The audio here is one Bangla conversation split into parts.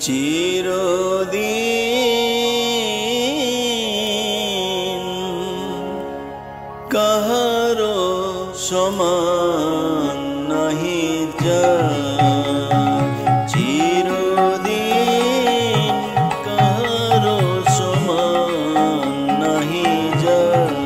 চিরদিন কাহারো সমান নাহি যায়, চিরদিন কাহারো সমান নাহি যায়।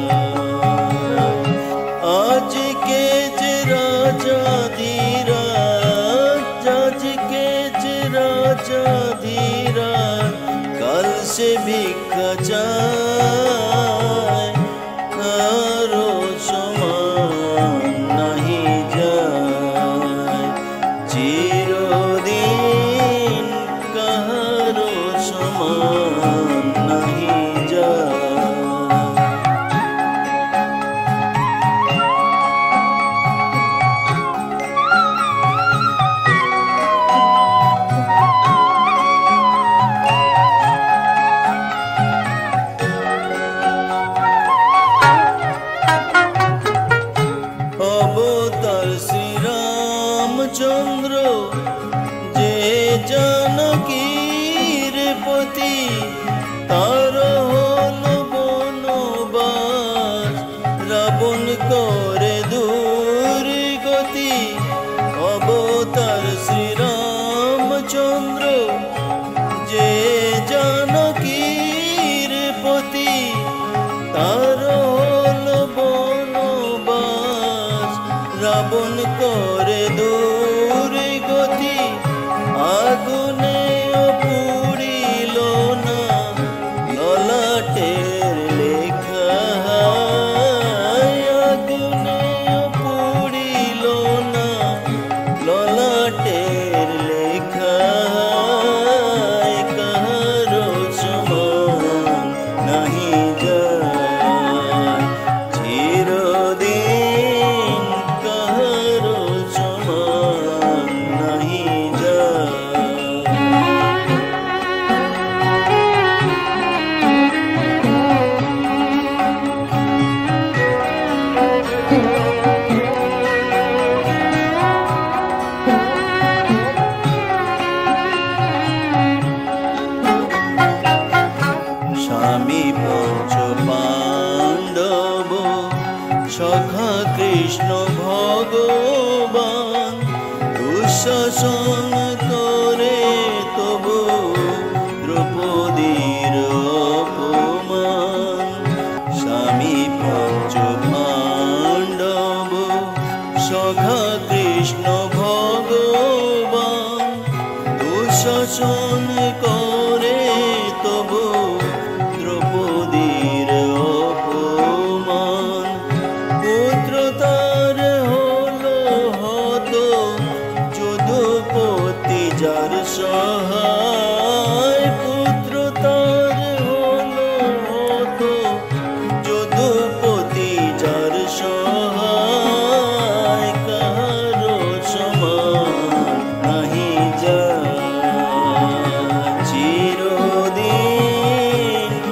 আজকে যে রাজা ধীরাজ, আজকে যে রাজা ধীরাজ, কাল সে ভিক্ষা চায়, কারো সমান নাহি যায়, চিরদিন কাহারো সমান নাহি যায়। অবতার শ্রীরামচন্দ্র যে জানকীর পতি, তার হল বনবাস, রাবণ করে দুর্গতি। অবতার শ্রীরামচন্দ্র যে জানকীর পতি, তার হল বনবাস, রাবণ করে দুর্গতি। আগুনে পুড়িল না ললাটের লেখা, আগুনে পুড়িল না ললাটের লেখা, কাহারো সমান নাহি যায়, চিরদিন কাহারো সমান নাহি যায়। স্বামী পঞ্চ পাণ্ডব সখা কৃষ্ণ ভগবান, দুঃশাসন করে তবু দ্রৌপদীর অপমান। স্বামী পঞ্চ পাণ্ডব সখা কৃষ্ণ ভগবান, দুঃশাসন করে তবু দ্রৌপদীর অপমান। পুত্র তার হলো হত, যদুপতি যার সহায়, পুত্র তার হলো হত, যদুপতি যার সহায়, কাহারো সমান নাহি যায়, চিরদিন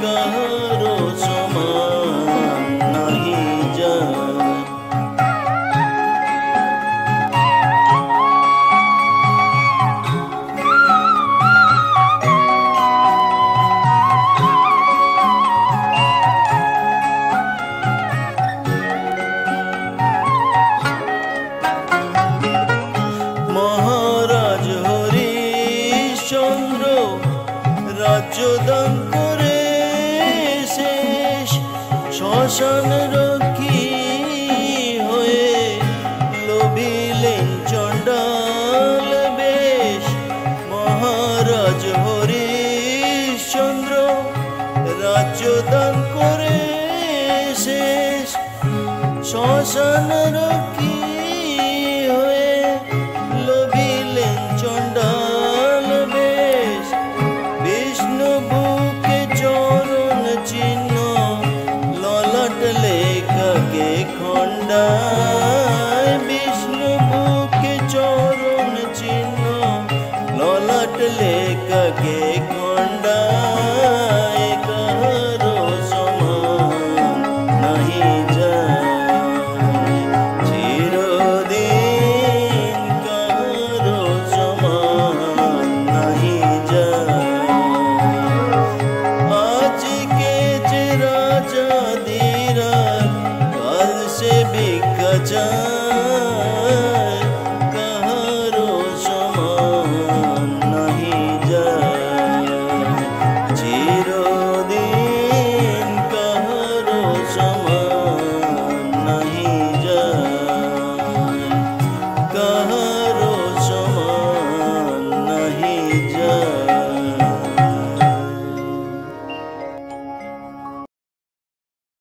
কাহারো সমান নাহি যায়। মহারাজ হরিশ্চন্দ্র রাজ্যদান করে শেষ, শ্মশান রক্ষী হয়ে লোভিলেন চণ্ডাল বেশ। মহারাজ হরিশ্চন্দ্র রাজ্যদান করে শেষ, শ্মশান রক্ষী হয়ে লোভিলেন চণ্ডাল বেশ। বিষ্ণু বুকে চরণ চিহ্ন, ললাট লেখাকে খণ্ডায়, বিষ্ণু বুকে চরণ চিহ্ন, ললাট লেখাকে খণ্ডায়, কাহারো সমান নাহি যায়, চির সে ভিক্ষা চায়।